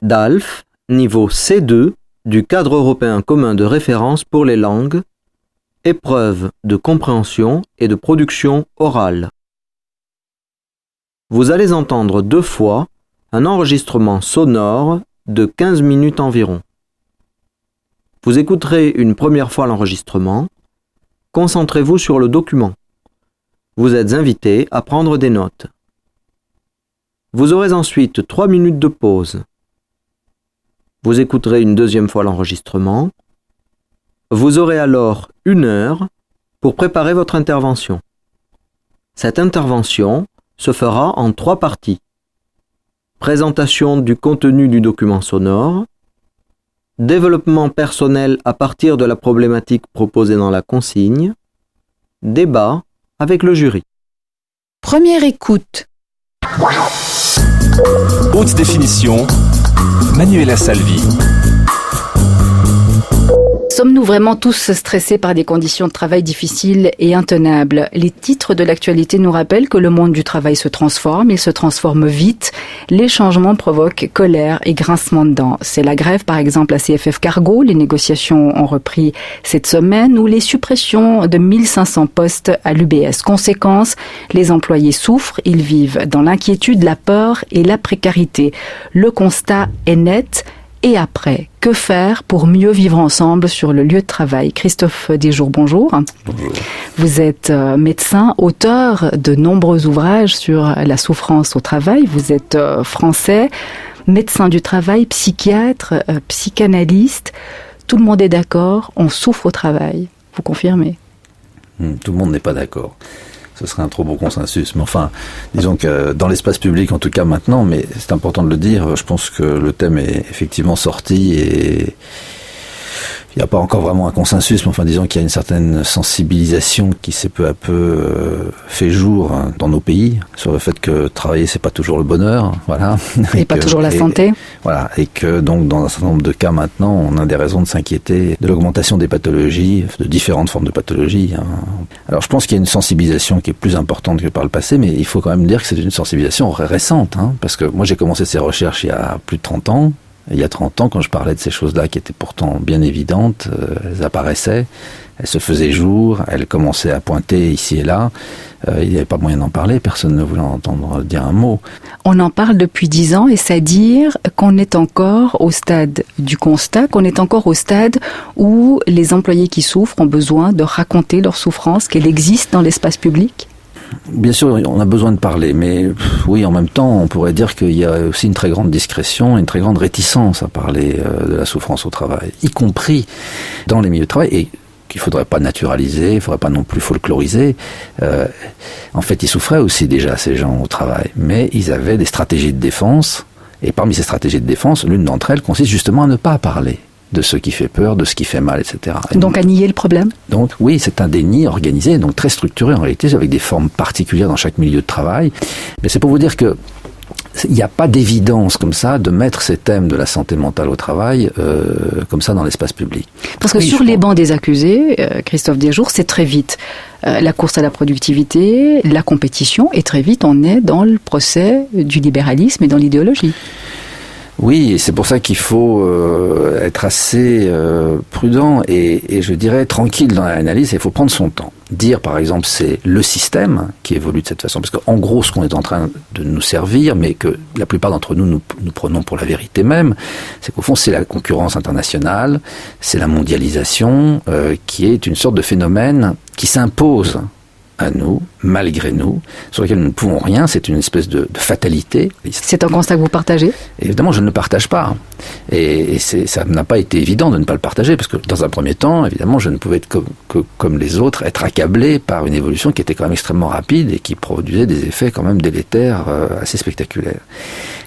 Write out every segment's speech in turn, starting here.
DALF, niveau C2 du cadre européen commun de référence pour les langues, épreuve de compréhension et de production orale. Vous allez entendre 2 fois un enregistrement sonore de 15 minutes environ. Vous écouterez une première fois l'enregistrement. Concentrez-vous sur le document. Vous êtes invité à prendre des notes. Vous aurez ensuite 3 minutes de pause. Vous écouterez une deuxième fois l'enregistrement. Vous aurez alors 1 heure pour préparer votre intervention. Cette intervention se fera en 3 parties. Présentation du contenu du document sonore, développement personnel à partir de la problématique proposée dans la consigne, débat avec le jury. Première écoute. Haute définition, Manuela Salvi. Sommes-nous vraiment tous stressés par des conditions de travail difficiles et intenables? Les titres de l'actualité nous rappellent que le monde du travail se transforme, il se transforme vite. Les changements provoquent colère et grincement de dents. C'est la grève par exemple à CFF Cargo, les négociations ont repris cette semaine, ou les suppressions de 1500 postes à l'UBS. Conséquence, les employés souffrent, ils vivent dans l'inquiétude, la peur et la précarité. Le constat est net. Et après, que faire pour mieux vivre ensemble sur le lieu de travail? Christophe Desjours, bonjour. Bonjour. Vous êtes médecin, auteur de nombreux ouvrages sur la souffrance au travail. Vous êtes français, médecin du travail, psychiatre, psychanalyste. Tout le monde est d'accord, on souffre au travail. Vous confirmez? Tout le monde n'est pas d'accord. Ce serait un trop beau consensus. Mais enfin, disons que dans l'espace public, en tout cas maintenant, mais c'est important de le dire, je pense que le thème est effectivement sorti et il n'y a pas encore vraiment un consensus, mais enfin disons qu'il y a une certaine sensibilisation qui s'est peu à peu fait jour dans nos pays sur le fait que travailler c'est pas toujours le bonheur, voilà. Et pas toujours la santé. Voilà, et que donc dans un certain nombre de cas maintenant, on a des raisons de s'inquiéter de l'augmentation des pathologies, de différentes formes de pathologies. Alors je pense qu'il y a une sensibilisation qui est plus importante que par le passé, mais il faut quand même dire que c'est une sensibilisation récente, parce que moi j'ai commencé ces recherches il y a plus de 30 ans. Il y a 30 ans, quand je parlais de ces choses-là qui étaient pourtant bien évidentes, elles apparaissaient, elles se faisaient jour, elles commençaient à pointer ici et là. Il n'y avait pas moyen d'en parler, personne ne voulait entendre dire un mot. On en parle depuis 10 ans et c'est à dire qu'on est encore au stade du constat, qu'on est encore au stade où les employés qui souffrent ont besoin de raconter leur souffrance, qu'elle existe dans l'espace public. Bien sûr, on a besoin de parler, mais oui, en même temps, on pourrait dire qu'il y a aussi une très grande discrétion, une très grande réticence à parler de la souffrance au travail, y compris dans les milieux de travail, et qu'il ne faudrait pas naturaliser, il ne faudrait pas non plus folkloriser. En fait, ils souffraient aussi déjà, ces gens, au travail, mais ils avaient des stratégies de défense, et parmi ces stratégies de défense, l'une d'entre elles consiste justement à ne pas parler de ce qui fait peur, de ce qui fait mal, etc. Donc à nier le problème? Donc oui, c'est un déni organisé, donc très structuré en réalité, avec des formes particulières dans chaque milieu de travail. Mais c'est pour vous dire que il n'y a pas d'évidence comme ça de mettre ces thèmes de la santé mentale au travail comme ça dans l'espace public. Parce que sur les bancs des accusés, Christophe Desjours, c'est très vite la course à la productivité, la compétition, et très vite on est dans le procès du libéralisme et dans l'idéologie. Oui, et c'est pour ça qu'il faut être assez prudent et je dirais tranquille dans l'analyse, il faut prendre son temps. Dire par exemple c'est le système qui évolue de cette façon, parce qu'en gros ce qu'on est en train de nous servir, mais que la plupart d'entre nous prenons pour la vérité même, c'est qu'au fond c'est la concurrence internationale, c'est la mondialisation qui est une sorte de phénomène qui s'impose à nous, malgré nous, sur lequel nous ne pouvons rien, c'est une espèce de fatalité. C'est un constat que vous partagez? Évidemment, je ne le partage pas. Et ça n'a pas été évident de ne pas le partager, parce que dans un premier temps, évidemment, je ne pouvais être comme les autres, être accablé par une évolution qui était quand même extrêmement rapide et qui produisait des effets quand même délétères assez spectaculaires.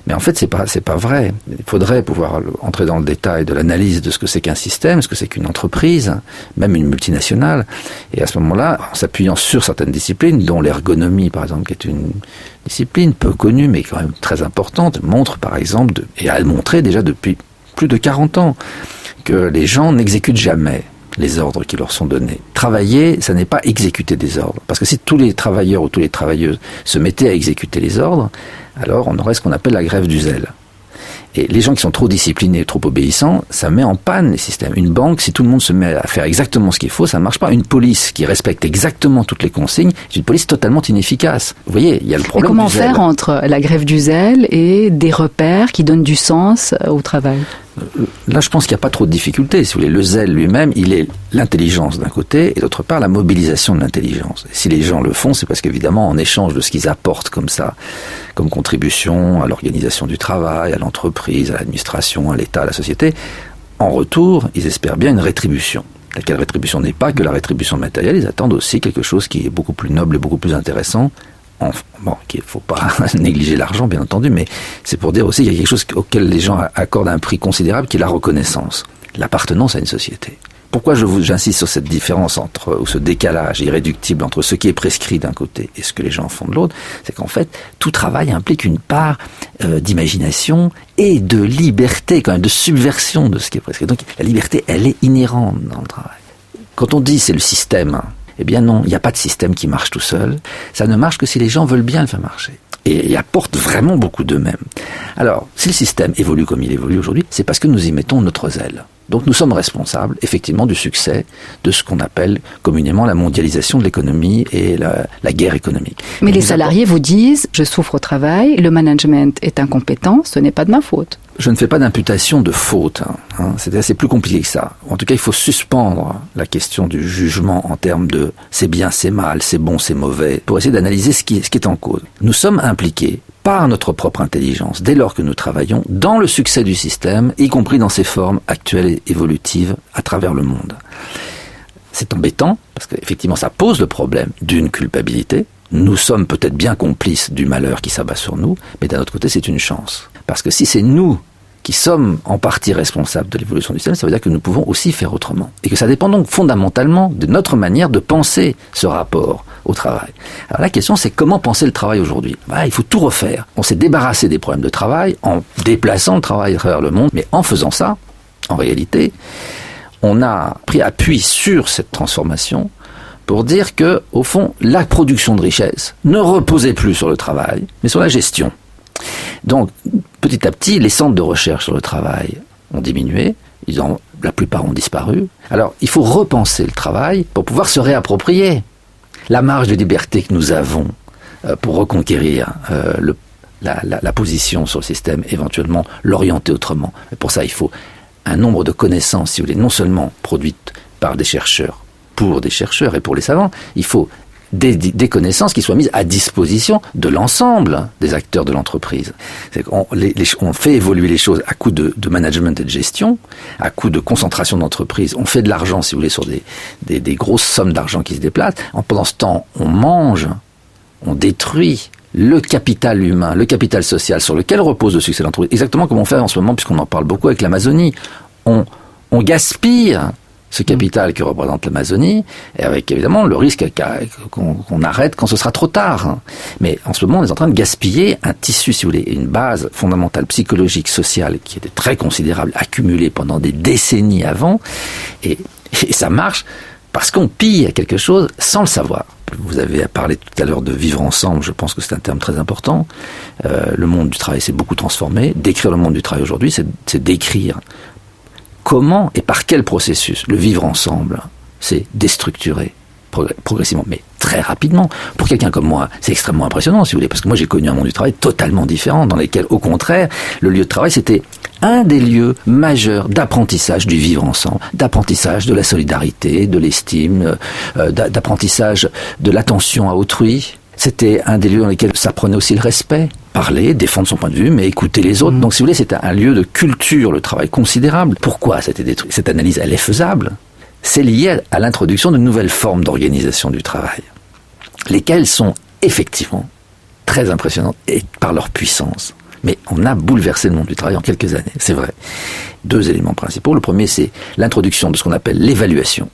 Mais en fait, c'est pas vrai. Il faudrait pouvoir entrer dans le détail de l'analyse de ce que c'est qu'un système, ce que c'est qu'une entreprise, même une multinationale. Et à ce moment-là, en s'appuyant sur certaines disciplines, dont l'ergonomie, par exemple, qui est une discipline peu connue, mais quand même très importante, montre, par exemple, et a montré déjà depuis plus de 40 ans, que les gens n'exécutent jamais les ordres qui leur sont donnés. Travailler, ça n'est pas exécuter des ordres. Parce que si tous les travailleurs ou toutes les travailleuses se mettaient à exécuter les ordres, alors on aurait ce qu'on appelle la grève du zèle. Et les gens qui sont trop disciplinés, trop obéissants, ça met en panne les systèmes. Une banque, si tout le monde se met à faire exactement ce qu'il faut, ça marche pas. Une police qui respecte exactement toutes les consignes, c'est une police totalement inefficace. Vous voyez, il y a le problème. Mais comment du zèle. faire entre la grève du zèle et des repères qui donnent du sens au travail ? Là, je pense qu'il n'y a pas trop de difficultés. Si vous voulez, le zèle lui-même, il est l'intelligence d'un côté et d'autre part la mobilisation de l'intelligence. Et si les gens le font, c'est parce qu'évidemment, en échange de ce qu'ils apportent comme ça, comme contribution à l'organisation du travail, à l'entreprise, à l'administration, à l'État, à la société, en retour, ils espèrent bien une rétribution. Laquelle rétribution n'est pas que la rétribution matérielle, ils attendent aussi quelque chose qui est beaucoup plus noble et beaucoup plus intéressant. Bon, il ne faut pas négliger l'argent, bien entendu, mais c'est pour dire aussi qu'il y a quelque chose auquel les gens accordent un prix considérable, qui est la reconnaissance, l'appartenance à une société. Pourquoi j'insiste sur cette différence ou ce décalage irréductible entre ce qui est prescrit d'un côté et ce que les gens font de l'autre, c'est qu'en fait, tout travail implique une part d'imagination et de liberté, quand même, de subversion de ce qui est prescrit. Donc la liberté, elle est inhérente dans le travail. Quand on dit c'est le système, eh bien non, il n'y a pas de système qui marche tout seul. Ça ne marche que si les gens veulent bien le faire marcher. Et apportent vraiment beaucoup d'eux-mêmes. Alors, si le système évolue comme il évolue aujourd'hui, c'est parce que nous y mettons notre zèle. Donc nous sommes responsables, effectivement, du succès de ce qu'on appelle communément la mondialisation de l'économie et la guerre économique. Mais les salariés vous disent « je souffre au travail, le management est incompétent, ce n'est pas de ma faute ». Je ne fais pas d'imputation de faute. C'est plus compliqué que ça. En tout cas, il faut suspendre la question du jugement en termes de c'est bien, c'est mal, c'est bon, c'est mauvais, pour essayer d'analyser ce qui est en cause. Nous sommes impliqués par notre propre intelligence, dès lors que nous travaillons, dans le succès du système, y compris dans ses formes actuelles et évolutives à travers le monde. C'est embêtant, parce qu'effectivement, ça pose le problème d'une culpabilité. Nous sommes peut-être bien complices du malheur qui s'abat sur nous, mais d'un autre côté, c'est une chance. Parce que si c'est nous qui sommes en partie responsables de l'évolution du système, ça veut dire que nous pouvons aussi faire autrement. Et que ça dépend donc fondamentalement de notre manière de penser ce rapport au travail. Alors la question, c'est comment penser le travail aujourd'hui ? Il faut tout refaire. On s'est débarrassé des problèmes de travail en déplaçant le travail à travers le monde, mais en faisant ça, en réalité, on a pris appui sur cette transformation pour dire que, au fond, la production de richesse ne reposait plus sur le travail, mais sur la gestion. Donc, petit à petit, les centres de recherche sur le travail ont diminué, la plupart ont disparu. Alors, il faut repenser le travail pour pouvoir se réapproprier la marge de liberté que nous avons pour reconquérir la position sur le système, éventuellement l'orienter autrement. Mais pour ça, il faut un nombre de connaissances, si vous voulez, non seulement produites par des chercheurs, pour des chercheurs et pour les savants, il faut des connaissances qui soient mises à disposition de l'ensemble des acteurs de l'entreprise. On fait évoluer les choses à coup de management et de gestion, à coup de concentration d'entreprise. On fait de l'argent, si vous voulez, sur des grosses sommes d'argent qui se déplacent. Pendant ce temps, on mange, on détruit le capital humain, le capital social sur lequel repose le succès de l'entreprise. Exactement comme on fait en ce moment, puisqu'on en parle beaucoup avec l'Amazonie. On gaspille ce capital que représente l'Amazonie, et avec évidemment le risque qu'on arrête quand ce sera trop tard. Mais en ce moment, on est en train de gaspiller un tissu, si vous voulez, une base fondamentale psychologique, sociale, qui était très considérable, accumulée pendant des décennies avant, et ça marche parce qu'on pille quelque chose sans le savoir. Vous avez parlé tout à l'heure de vivre ensemble, je pense que c'est un terme très important. Le monde du travail s'est beaucoup transformé. Décrire le monde du travail aujourd'hui, c'est décrire comment et par quel processus le vivre ensemble s'est déstructuré progressivement, mais très rapidement. Pour quelqu'un comme moi, c'est extrêmement impressionnant, si vous voulez, parce que moi j'ai connu un monde du travail totalement différent, dans lequel, au contraire, le lieu de travail, c'était un des lieux majeurs d'apprentissage du vivre ensemble, d'apprentissage de la solidarité, de l'estime, d'apprentissage de l'attention à autrui. C'était un des lieux dans lesquels s'apprenait aussi le respect, parler, défendre son point de vue, mais écouter les autres. Donc, si vous voulez, c'était un lieu de culture, le travail considérable. Pourquoi ça a été détruit ? Cette analyse, elle est faisable. C'est lié à l'introduction de nouvelles formes d'organisation du travail, lesquelles sont effectivement très impressionnantes et par leur puissance. Mais on a bouleversé le monde du travail en quelques années, c'est vrai. 2 éléments principaux. Le premier, c'est l'introduction de ce qu'on appelle l'évaluation.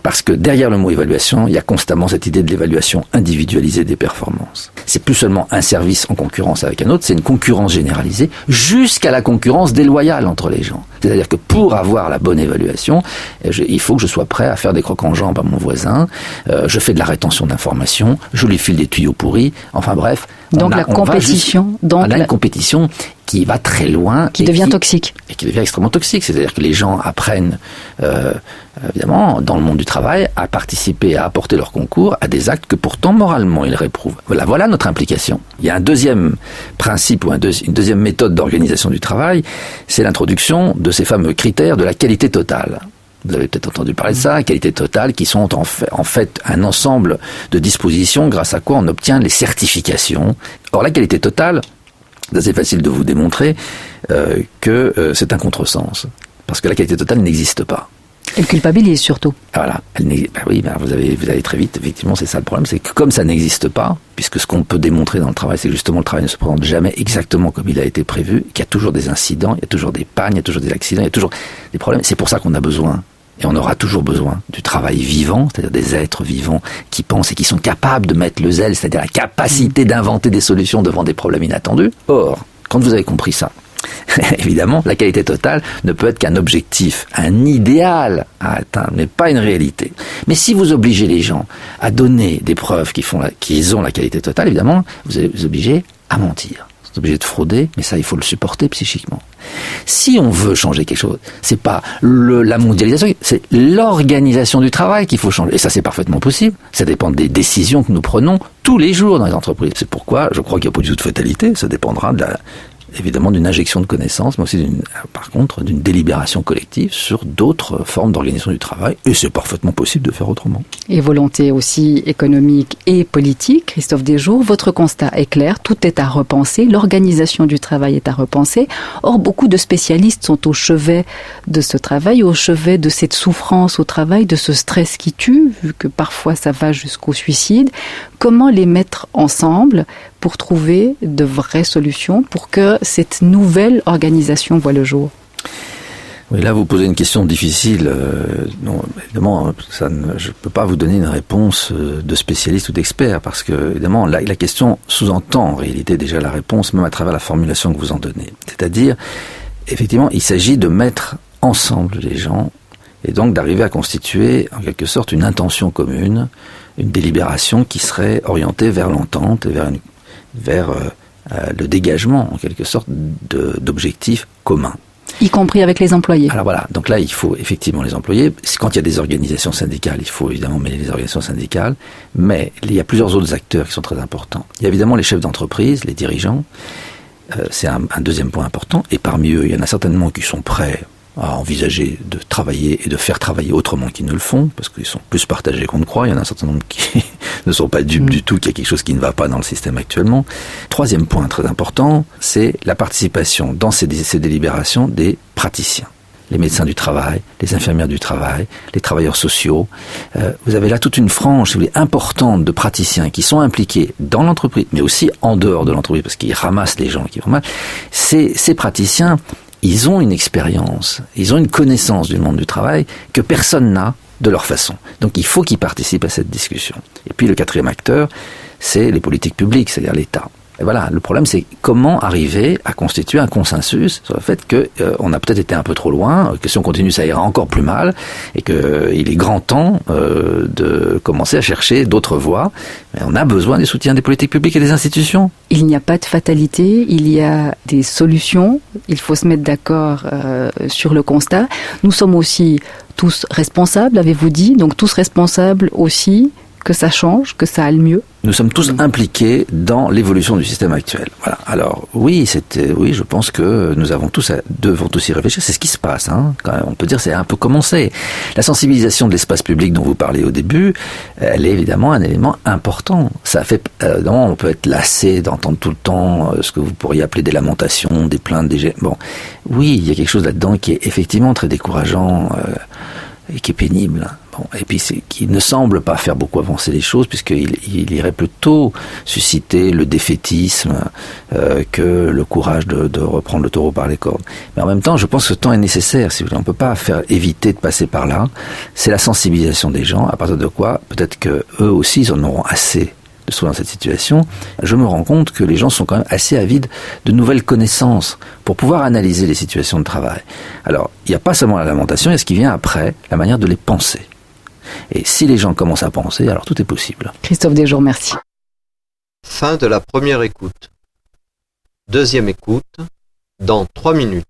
Parce que derrière le mot évaluation, il y a constamment cette idée de l'évaluation individualisée des performances. C'est plus seulement un service en concurrence avec un autre, c'est une concurrence généralisée jusqu'à la concurrence déloyale entre les gens. C'est-à-dire que pour avoir la bonne évaluation, il faut que je sois prêt à faire des crocs en jambes à mon voisin, je fais de la rétention d'informations, je lui file des tuyaux pourris, enfin bref. Donc la compétition. La compétition qui va très loin. Qui devient toxique. Et qui devient extrêmement toxique. C'est-à-dire que les gens apprennent, évidemment, dans le monde du travail, à participer, à apporter leur concours à des actes que pourtant, moralement, ils réprouvent. Voilà notre implication. Il y a un deuxième principe ou une deuxième méthode d'organisation du travail, c'est l'introduction de ces fameux critères de la qualité totale. Vous avez peut-être entendu parler de ça, qualité totale, qui sont en fait un ensemble de dispositions grâce à quoi on obtient les certifications. Or, la qualité totale, c'est assez facile de vous démontrer que c'est un contresens. Parce que la qualité totale n'existe pas. Elle culpabilise surtout. Voilà. Vous allez très vite. Effectivement, c'est ça le problème. C'est que comme ça n'existe pas, puisque ce qu'on peut démontrer dans le travail, c'est que justement le travail ne se présente jamais exactement comme il a été prévu, qu'il y a toujours des incidents, il y a toujours des pannes, il y a toujours des accidents, il y a toujours des problèmes. C'est pour ça qu'on a besoin, et on aura toujours besoin, du travail vivant, c'est-à-dire des êtres vivants qui pensent et qui sont capables de mettre le zèle, c'est-à-dire la capacité d'inventer des solutions devant des problèmes inattendus. Or, quand vous avez compris ça, évidemment, la qualité totale ne peut être qu'un objectif, un idéal à atteindre, mais pas une réalité. Mais si vous obligez les gens à donner des preuves qu'ils ont la qualité totale, évidemment, vous allez vous obliger à mentir. Vous êtes obligé de frauder, mais ça, il faut le supporter psychiquement. Si on veut changer quelque chose, c'est pas la mondialisation, c'est l'organisation du travail qu'il faut changer. Et ça, c'est parfaitement possible. Ça dépend des décisions que nous prenons tous les jours dans les entreprises. C'est pourquoi je crois qu'il n'y a pas du tout de fatalité. Ça dépendra évidemment d'une injection de connaissances, mais aussi par contre d'une délibération collective sur d'autres formes d'organisation du travail, et c'est parfaitement possible de faire autrement. Et volonté aussi économique et politique. Christophe Desjours, votre constat est clair, tout est à repenser, l'organisation du travail est à repenser. Or, beaucoup de spécialistes sont au chevet de ce travail, au chevet de cette souffrance au travail, de ce stress qui tue, vu que parfois ça va jusqu'au suicide. Comment les mettre ensemble pour trouver de vraies solutions pour que cette nouvelle organisation voit le jour? Oui, là, vous posez une question difficile. Non, évidemment, je ne peux pas vous donner une réponse de spécialiste ou d'expert, parce que, évidemment, la question sous-entend en réalité déjà la réponse, même à travers la formulation que vous en donnez. C'est-à-dire, effectivement, il s'agit de mettre ensemble les gens, et donc d'arriver à constituer, en quelque sorte, une intention commune, une délibération qui serait orientée vers l'entente et vers le dégagement, en quelque sorte, d'objectifs communs. Y compris avec les employés. Alors voilà, donc là, il faut effectivement les employés. Quand il y a des organisations syndicales, il faut évidemment mêler les organisations syndicales, mais il y a plusieurs autres acteurs qui sont très importants. Il y a évidemment les chefs d'entreprise, les dirigeants, c'est un deuxième point important, et parmi eux, il y en a certainement qui sont prêts à envisager de travailler et de faire travailler autrement qu'ils ne le font, parce qu'ils sont plus partagés qu'on ne croit. Il y en a un certain nombre qui ne sont pas dupes du tout qu'il y a quelque chose qui ne va pas dans le système actuellement. Troisième point très important, c'est la participation dans ces délibérations des praticiens. Les médecins du travail, les infirmières du travail, les travailleurs sociaux. Vous avez là toute une frange, si vous voulez, importante de praticiens qui sont impliqués dans l'entreprise, mais aussi en dehors de l'entreprise, parce qu'ils ramassent les gens qui vont mal. Ces praticiens, ils ont une expérience, ils ont une connaissance du monde du travail que personne n'a de leur façon. Donc il faut qu'ils participent à cette discussion. Et puis le quatrième acteur, c'est les politiques publiques, c'est-à-dire l'État. Et voilà, le problème c'est comment arriver à constituer un consensus sur le fait qu'on a peut-être été un peu trop loin, que si on continue ça ira encore plus mal, et qu'il est grand temps de commencer à chercher d'autres voies. Mais on a besoin du soutien des politiques publiques et des institutions. Il n'y a pas de fatalité, il y a des solutions, il faut se mettre d'accord sur le constat. Nous sommes aussi tous responsables, avez-vous dit, donc tous responsables aussi que ça change, que ça aille mieux. Nous sommes tous impliqués dans l'évolution du système actuel. Voilà. Alors oui, je pense que nous devons tous y réfléchir. C'est ce qui se passe. Quand même, on peut dire que c'est un peu commencé. La sensibilisation de l'espace public dont vous parlez au début, elle est évidemment un élément important. Ça fait, on peut être lassé d'entendre tout le temps ce que vous pourriez appeler des lamentations, des plaintes, Bon, oui, il y a quelque chose là-dedans qui est effectivement très décourageant et qui est pénible. Bon, et puis qui ne semble pas faire beaucoup avancer les choses, puisqu'il irait plutôt susciter le défaitisme que le courage de reprendre le taureau par les cornes. Mais en même temps, je pense que ce temps est nécessaire. Si vous voulez, on ne peut pas éviter de passer par là. C'est la sensibilisation des gens, à partir de quoi, peut-être qu'eux aussi, ils en auront assez de se trouver dans cette situation. Je me rends compte que les gens sont quand même assez avides de nouvelles connaissances pour pouvoir analyser les situations de travail. Alors, il n'y a pas seulement la lamentation, il y a ce qui vient après, la manière de les penser. Et si les gens commencent à penser, alors tout est possible. Christophe Desjours, merci. Fin de la première écoute. Deuxième écoute, Dans 3 minutes.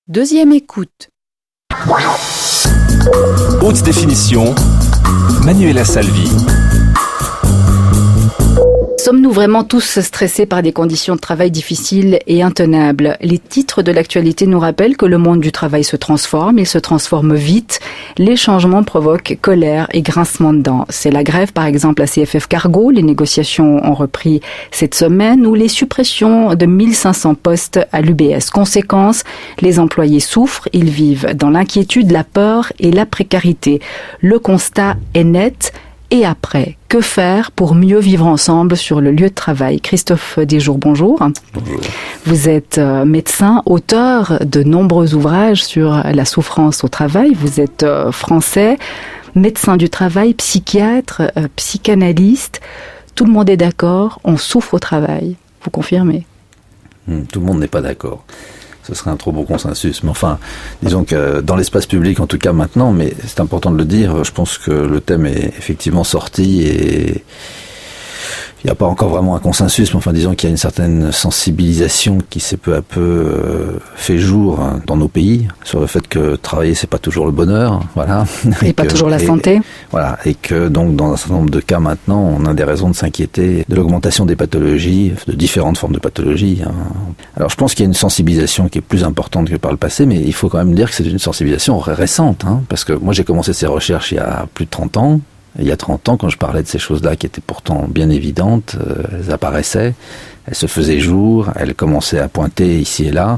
Deuxième écoute. Haute définition, Manuela Salvi. Sommes-nous vraiment tous stressés par des conditions de travail difficiles et intenables? Les titres de l'actualité nous rappellent que le monde du travail se transforme, il se transforme vite. Les changements provoquent colère et grincement de dents. C'est la grève par exemple à CFF Cargo, les négociations ont repris cette semaine, ou les suppressions de 1500 postes à l'UBS. Conséquence, les employés souffrent, ils vivent dans l'inquiétude, la peur et la précarité. Le constat est net. Et après, que faire pour mieux vivre ensemble sur le lieu de travail? Christophe Desjours, bonjour. Bonjour. Vous êtes médecin, auteur de nombreux ouvrages sur la souffrance au travail. Vous êtes français, médecin du travail, psychiatre, psychanalyste. Tout le monde est d'accord, on souffre au travail. Vous confirmez? Tout le monde n'est pas d'accord. Ce serait un trop beau consensus. Mais enfin, disons que dans l'espace public, en tout cas maintenant, mais c'est important de le dire, je pense que le thème est effectivement sorti et il n'y a pas encore vraiment un consensus, mais enfin disons qu'il y a une certaine sensibilisation qui s'est peu à peu fait jour dans nos pays sur le fait que travailler c'est pas toujours le bonheur, voilà. Et pas toujours la santé. Voilà, et que donc dans un certain nombre de cas maintenant, on a des raisons de s'inquiéter de l'augmentation des pathologies, de différentes formes de pathologies. Alors je pense qu'il y a une sensibilisation qui est plus importante que par le passé, mais il faut quand même dire que c'est une sensibilisation récente, parce que moi j'ai commencé ces recherches il y a plus de 30 ans. Il y a 30 ans, quand je parlais de ces choses-là qui étaient pourtant bien évidentes, elles apparaissaient, elles se faisaient jour, elles commençaient à pointer ici et là.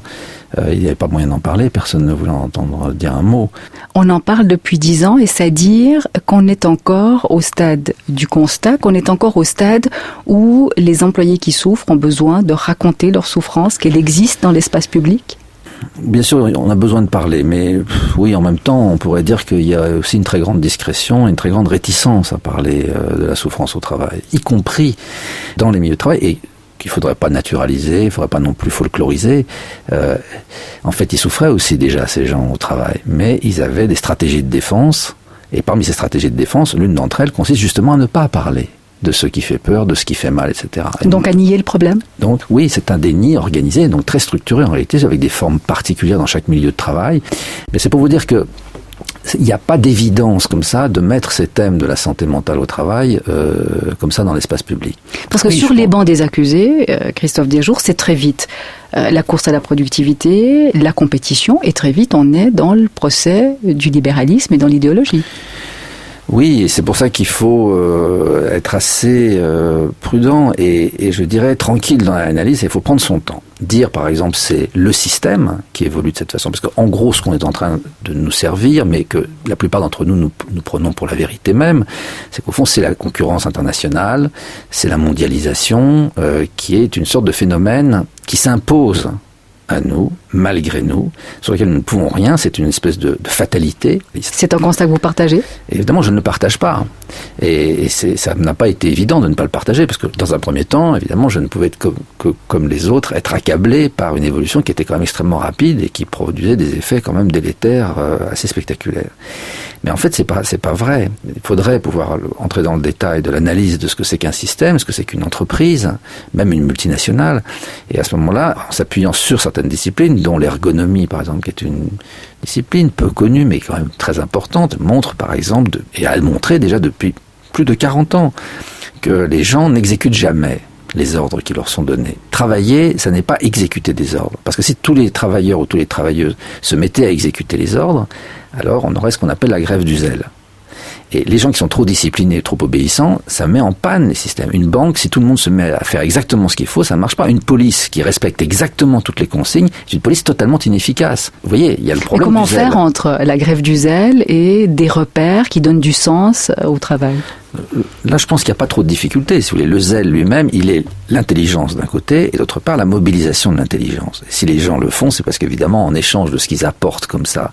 Il n'y avait pas moyen d'en parler, personne ne voulait entendre dire un mot. On en parle depuis 10 ans et c'est à dire qu'on est encore au stade du constat, qu'on est encore au stade où les employés qui souffrent ont besoin de raconter leur souffrance, qu'elle existe dans l'espace public. Bien sûr, on a besoin de parler, mais oui, en même temps, on pourrait dire qu'il y a aussi une très grande discrétion, une très grande réticence à parler de la souffrance au travail, y compris dans les milieux de travail, et qu'il ne faudrait pas naturaliser, il ne faudrait pas non plus folkloriser. En fait, ils souffraient aussi déjà, ces gens, au travail, mais ils avaient des stratégies de défense, et parmi ces stratégies de défense, l'une d'entre elles consiste justement à ne pas parler de ce qui fait peur, de ce qui fait mal, etc. Donc à nier le problème ? Donc oui, c'est un déni organisé, donc très structuré en réalité, avec des formes particulières dans chaque milieu de travail. Mais c'est pour vous dire que il n'y a pas d'évidence comme ça de mettre ces thèmes de la santé mentale au travail comme ça dans l'espace public. Parce que oui, sur les bancs des accusés, Christophe Desjours, c'est très vite la course à la productivité, la compétition, et très vite on est dans le procès du libéralisme et dans l'idéologie. Oui, et c'est pour ça qu'il faut être assez prudent et je dirais tranquille dans l'analyse. Il faut prendre son temps. Dire, par exemple, c'est le système qui évolue de cette façon. Parce qu'en gros, ce qu'on est en train de nous servir, mais que la plupart d'entre nous prenons pour la vérité même, c'est qu'au fond, c'est la concurrence internationale, c'est la mondialisation, qui est une sorte de phénomène qui s'impose à nous, malgré nous, sur lequel nous ne pouvons rien, c'est une espèce de fatalité. C'est un constat que vous partagez ? Évidemment, je ne le partage pas. Et ça n'a pas été évident de ne pas le partager, parce que dans un premier temps, évidemment, je ne pouvais être comme les autres, être accablé par une évolution qui était quand même extrêmement rapide et qui produisait des effets quand même délétères assez spectaculaires. Mais en fait, c'est pas vrai. Il faudrait pouvoir entrer dans le détail de l'analyse de ce que c'est qu'un système, ce que c'est qu'une entreprise, même une multinationale. Et à ce moment-là, en s'appuyant sur certaines disciplines, dont l'ergonomie, par exemple, qui est une discipline peu connue, mais quand même très importante, montre, par exemple, et a montré déjà depuis plus de 40 ans, que les gens n'exécutent jamais les ordres qui leur sont donnés. Travailler, ça n'est pas exécuter des ordres. Parce que si tous les travailleurs ou toutes les travailleuses se mettaient à exécuter les ordres, alors on aurait ce qu'on appelle la grève du zèle. Et les gens qui sont trop disciplinés, trop obéissants, ça met en panne les systèmes. Une banque, si tout le monde se met à faire exactement ce qu'il faut, ça ne marche pas. Une police qui respecte exactement toutes les consignes, c'est une police totalement inefficace. Vous voyez, il y a le problème du zèle. Et comment faire entre la grève du zèle et des repères qui donnent du sens au travail ? Là, je pense qu'il n'y a pas trop de difficultés. Si vous voulez, le zèle lui-même, il est l'intelligence d'un côté et d'autre part la mobilisation de l'intelligence. Et si les gens le font, c'est parce qu'évidemment, en échange de ce qu'ils apportent comme ça,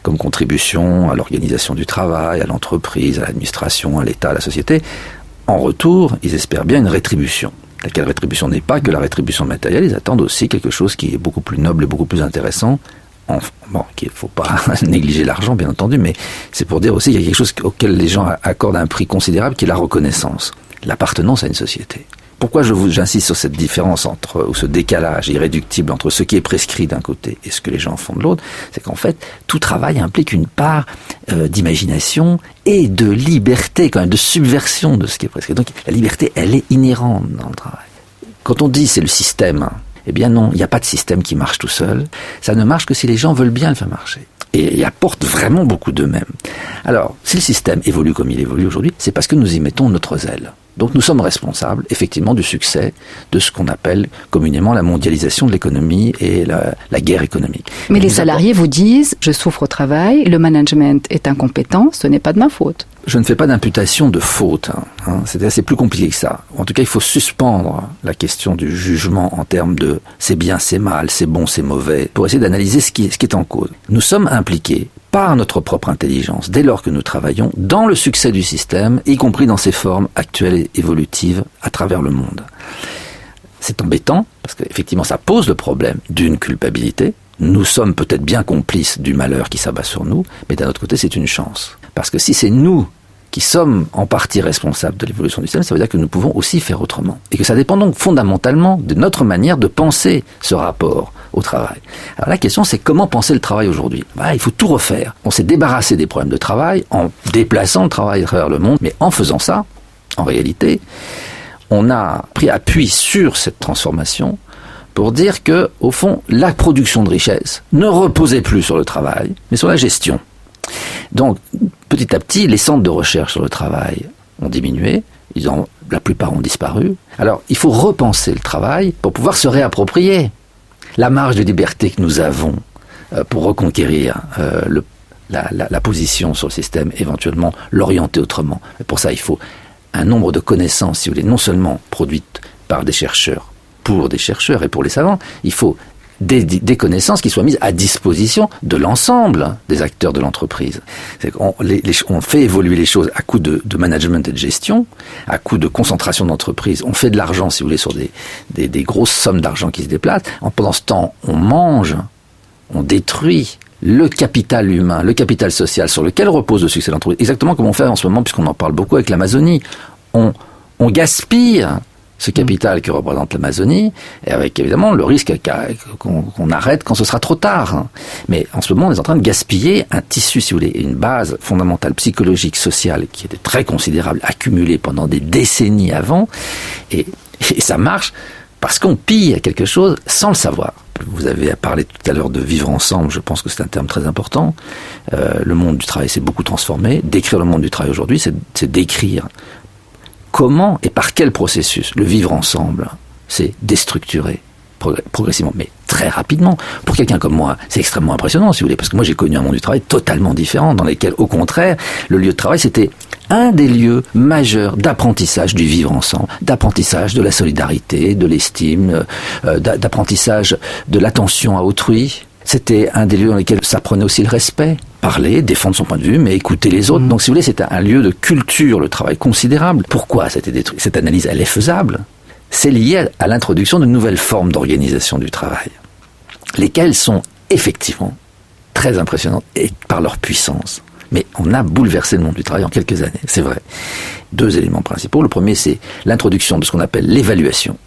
comme contribution à l'organisation du travail, à l'entreprise, à l'administration, à l'État, à la société, en retour, ils espèrent bien une rétribution. Laquelle rétribution n'est pas que la rétribution matérielle, ils attendent aussi quelque chose qui est beaucoup plus noble et beaucoup plus intéressant. Il ne faut pas négliger l'argent, bien entendu, mais c'est pour dire aussi qu'il y a quelque chose auquel les gens accordent un prix considérable, qui est la reconnaissance, l'appartenance à une société. Pourquoi j'insiste sur cette différence ou ce décalage irréductible entre ce qui est prescrit d'un côté et ce que les gens font de l'autre, c'est qu'en fait, tout travail implique une part d'imagination et de liberté, quand même, de subversion de ce qui est prescrit. Donc la liberté, elle est inhérente dans le travail. Quand on dit c'est le système, eh bien non, il n'y a pas de système qui marche tout seul. Ça ne marche que si les gens veulent bien le faire marcher. Et ils apportent vraiment beaucoup d'eux-mêmes. Alors, si le système évolue comme il évolue aujourd'hui, c'est parce que nous y mettons notre zèle. Donc nous sommes responsables, effectivement, du succès de ce qu'on appelle communément la mondialisation de l'économie et la guerre économique. Mais les salariés vous disent, je souffre au travail, le management est incompétent, ce n'est pas de ma faute. Je ne fais pas d'imputation de faute. C'est plus compliqué que ça. En tout cas, il faut suspendre la question du jugement en termes de c'est bien, c'est mal, c'est bon, c'est mauvais, pour essayer d'analyser ce qui est en cause. Nous sommes impliqués par notre propre intelligence, dès lors que nous travaillons, dans le succès du système, y compris dans ses formes actuelles et évolutives à travers le monde. C'est embêtant, parce qu'effectivement, ça pose le problème d'une culpabilité. Nous sommes peut-être bien complices du malheur qui s'abat sur nous, mais d'un autre côté, c'est une chance. Parce que si c'est nous qui sommes en partie responsables de l'évolution du système, ça veut dire que nous pouvons aussi faire autrement. Et que ça dépend donc fondamentalement de notre manière de penser ce rapport au travail. Alors la question, c'est comment penser le travail aujourd'hui ? Il faut tout refaire. On s'est débarrassé des problèmes de travail en déplaçant le travail à travers le monde, mais en faisant ça, en réalité, on a pris appui sur cette transformation pour dire que, au fond, la production de richesse ne reposait plus sur le travail, mais sur la gestion. Donc, petit à petit, les centres de recherche sur le travail ont diminué, la plupart ont disparu. Alors, il faut repenser le travail pour pouvoir se réapproprier la marge de liberté que nous avons pour reconquérir la position sur le système, éventuellement l'orienter autrement. Et pour ça, il faut un nombre de connaissances, si vous voulez, non seulement produites par des chercheurs, pour des chercheurs et pour les savants, il faut des connaissances qui soient mises à disposition de l'ensemble des acteurs de l'entreprise. On fait évoluer les choses à coup de management et de gestion, à coup de concentration d'entreprise. On fait de l'argent, si vous voulez, sur des grosses sommes d'argent qui se déplacent. Pendant ce temps, on mange, on détruit le capital humain, le capital social sur lequel repose le succès de l'entreprise. Exactement comme on fait en ce moment, puisqu'on en parle beaucoup avec l'Amazonie. On gaspille ce capital que représente l'Amazonie, et avec évidemment le risque qu'on arrête quand ce sera trop tard. Mais en ce moment, on est en train de gaspiller un tissu, si vous voulez, une base fondamentale psychologique, sociale, qui était très considérable, accumulée pendant des décennies avant, et ça marche parce qu'on pille quelque chose sans le savoir. Vous avez parlé tout à l'heure de vivre ensemble, je pense que c'est un terme très important. Le monde du travail s'est beaucoup transformé. Décrire le monde du travail aujourd'hui, c'est décrire comment et par quel processus le vivre ensemble s'est déstructuré progressivement, mais très rapidement. Pour quelqu'un comme moi, c'est extrêmement impressionnant, si vous voulez, parce que moi j'ai connu un monde du travail totalement différent, dans lequel, au contraire, le lieu de travail, c'était un des lieux majeurs d'apprentissage du vivre ensemble, d'apprentissage de la solidarité, de l'estime, d'apprentissage de l'attention à autrui. C'était un des lieux dans lesquels s'apprenait aussi le respect, parler, défendre son point de vue, mais écouter les autres. Donc, si vous voulez, c'était un lieu de culture, le travail considérable. Pourquoi ça a été détruit ? Cette analyse, elle est faisable. C'est lié à l'introduction de nouvelles formes d'organisation du travail, lesquelles sont effectivement très impressionnantes et par leur puissance. Mais on a bouleversé le monde du travail en quelques années, c'est vrai. 2 éléments principaux. Le premier, c'est l'introduction de ce qu'on appelle l'évaluation.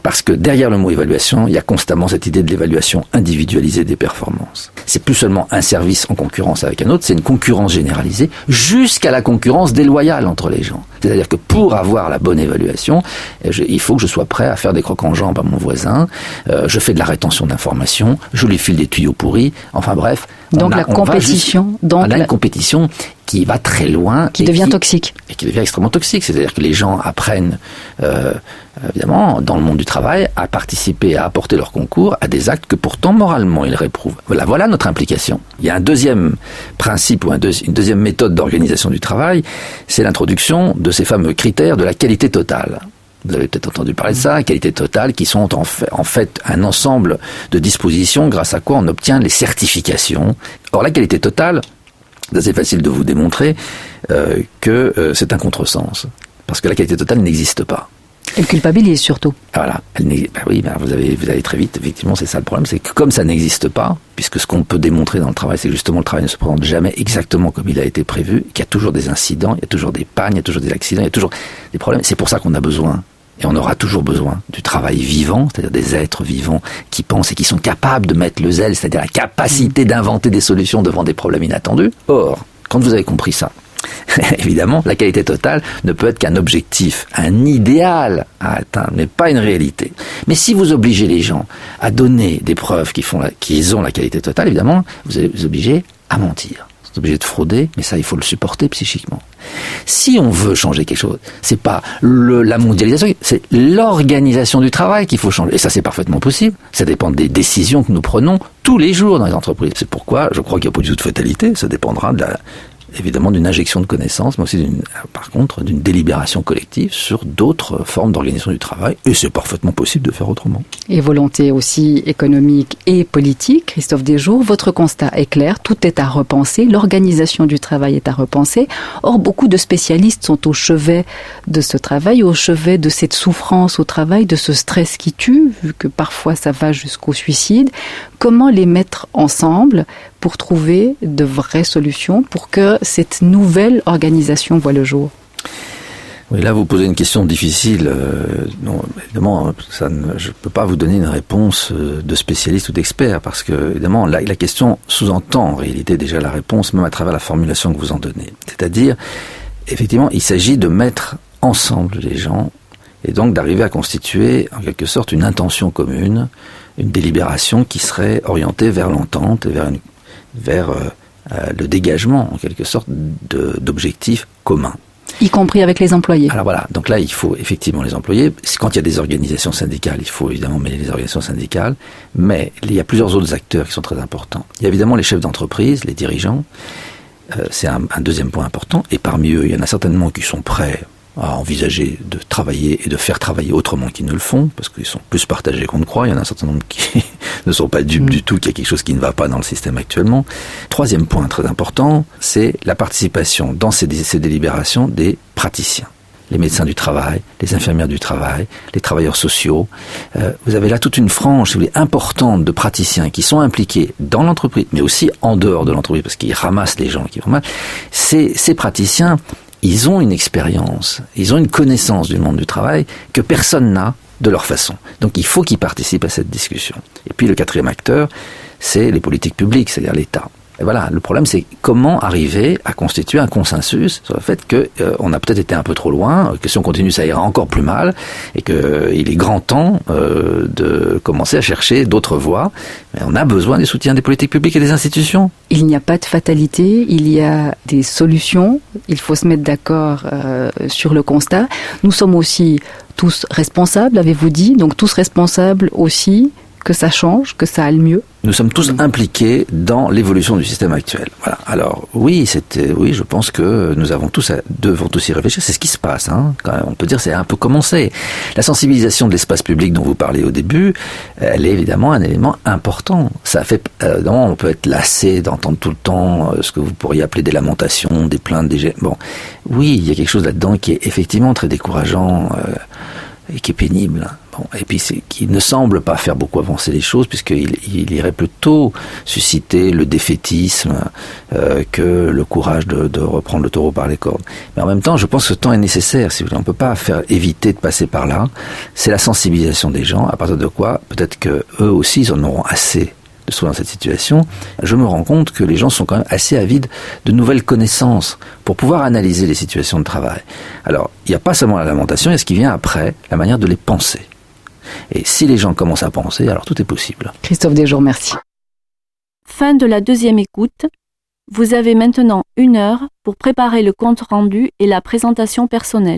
Parce que derrière le mot évaluation, il y a constamment cette idée de l'évaluation individualisée des performances. C'est plus seulement un service en concurrence avec un autre, c'est une concurrence généralisée jusqu'à la concurrence déloyale entre les gens. C'est-à-dire que pour avoir la bonne évaluation, il faut que je sois prêt à faire des crocs en jambes à mon voisin, je fais de la rétention d'informations, je lui file des tuyaux pourris, enfin bref. Donc la compétition. On a une compétition qui va très loin. Qui devient toxique. Et qui devient extrêmement toxique. C'est-à-dire que les gens apprennent, évidemment, dans le monde du travail, à participer, à apporter leur concours à des actes que pourtant, moralement, ils réprouvent. Voilà notre implication. Il y a un deuxième principe ou une deuxième méthode d'organisation du travail, c'est l'introduction de ces fameux critères de la qualité totale. Vous avez peut-être entendu parler de ça, qualité totale, qui sont en fait un ensemble de dispositions grâce à quoi on obtient les certifications. Or, la qualité totale, c'est assez facile de vous démontrer que c'est un contresens. Parce que la qualité totale n'existe pas. Elle culpabilise surtout. Voilà. Vous allez très vite. Effectivement, c'est ça le problème. C'est que comme ça n'existe pas, puisque ce qu'on peut démontrer dans le travail, c'est que justement le travail ne se présente jamais exactement comme il a été prévu, qu'il y a toujours des incidents, il y a toujours des pannes, il y a toujours des accidents, il y a toujours des problèmes. C'est pour ça qu'on a besoin, et on aura toujours besoin, du travail vivant, c'est-à-dire des êtres vivants qui pensent et qui sont capables de mettre le zèle, c'est-à-dire la capacité d'inventer des solutions devant des problèmes inattendus. Or, quand vous avez compris ça, évidemment, la qualité totale ne peut être qu'un objectif, un idéal à atteindre, mais pas une réalité. Mais si vous obligez les gens à donner des preuves qu'ils ont la qualité totale, évidemment, vous allez vous obliger à mentir. Vous êtes obligé de frauder, mais ça, il faut le supporter psychiquement. Si on veut changer quelque chose, c'est pas la mondialisation, c'est l'organisation du travail qu'il faut changer. Et ça, c'est parfaitement possible. Ça dépend des décisions que nous prenons tous les jours dans les entreprises. C'est pourquoi je crois qu'il n'y a pas du tout de fatalité. Ça dépendra évidemment d'une injection de connaissances, mais aussi par contre d'une délibération collective sur d'autres formes d'organisation du travail, et c'est parfaitement possible de faire autrement. Et volonté aussi économique et politique. Christophe Desjours, votre constat est clair, tout est à repenser, l'organisation du travail est à repenser. Or, beaucoup de spécialistes sont au chevet de ce travail, au chevet de cette souffrance au travail, de ce stress qui tue, vu que parfois ça va jusqu'au suicide. Comment les mettre ensemble pour trouver de vraies solutions pour que cette nouvelle organisation voit le jour? Oui, là vous posez une question difficile. Non, évidemment, je ne peux pas vous donner une réponse de spécialiste ou d'expert, parce que évidemment la question sous-entend en réalité déjà la réponse, même à travers la formulation que vous en donnez. C'est-à-dire, effectivement, il s'agit de mettre ensemble les gens, et donc d'arriver à constituer en quelque sorte une intention commune, une délibération qui serait orientée vers l'entente et vers le dégagement en quelque sorte d'objectifs communs. Y compris avec les employés. Alors voilà, donc là il faut effectivement les employés. Quand il y a des organisations syndicales, il faut évidemment mêler les organisations syndicales, mais il y a plusieurs autres acteurs qui sont très importants. Il y a évidemment les chefs d'entreprise, les dirigeants, c'est un deuxième point important, et parmi eux il y en a certainement qui sont prêts à envisager de travailler et de faire travailler autrement qu'ils ne le font, parce qu'ils sont plus partagés qu'on ne croit. Il y en a un certain nombre qui ne sont pas dupes du tout qu'il y a quelque chose qui ne va pas dans le système actuellement. Troisième point très important, c'est la participation dans ces délibérations des praticiens. Les médecins du travail, les infirmières du travail, les travailleurs sociaux. Vous avez là toute une frange, si vous voulez, importante de praticiens qui sont impliqués dans l'entreprise, mais aussi en dehors de l'entreprise, parce qu'ils ramassent les gens qui vont mal. Ces praticiens, ils ont une expérience, ils ont une connaissance du monde du travail que personne n'a de leur façon. Donc il faut qu'ils participent à cette discussion. Et puis le quatrième acteur, c'est les politiques publiques, c'est-à-dire l'État. Et voilà, le problème c'est comment arriver à constituer un consensus sur le fait qu'on a peut-être été un peu trop loin, que si on continue ça ira encore plus mal, et qu'il est grand temps de commencer à chercher d'autres voies. Mais on a besoin du soutien des politiques publiques et des institutions. Il n'y a pas de fatalité, il y a des solutions, il faut se mettre d'accord sur le constat. Nous sommes aussi tous responsables, avez-vous dit, donc tous responsables aussi que ça change, que ça aille mieux. Nous sommes tous impliqués dans l'évolution du système actuel. Voilà. Alors oui, je pense que nous devons tous y réfléchir. C'est ce qui se passe. Quand même, on peut dire c'est un peu commencé. La sensibilisation de l'espace public dont vous parlez au début, elle est évidemment un élément important. Ça fait, on peut être lassé d'entendre tout le temps ce que vous pourriez appeler des lamentations, des plaintes, Bon, oui, il y a quelque chose là-dedans qui est effectivement très décourageant et qui est pénible. Et puis qui ne semble pas faire beaucoup avancer les choses, puisqu'il irait plutôt susciter le défaitisme que le courage de reprendre le taureau par les cornes. Mais en même temps, je pense que ce temps est nécessaire. Si vous voulez. On ne peut pas éviter de passer par là. C'est la sensibilisation des gens, à partir de quoi, peut-être qu'eux aussi, ils en auront assez de se trouver dans cette situation. Je me rends compte que les gens sont quand même assez avides de nouvelles connaissances pour pouvoir analyser les situations de travail. Alors, il n'y a pas seulement la lamentation, il y a ce qui vient après, la manière de les penser. Et si les gens commencent à penser, alors tout est possible. Christophe Desjours, merci. Fin de la deuxième écoute. Vous avez maintenant 1 heure pour préparer le compte rendu et la présentation personnelle.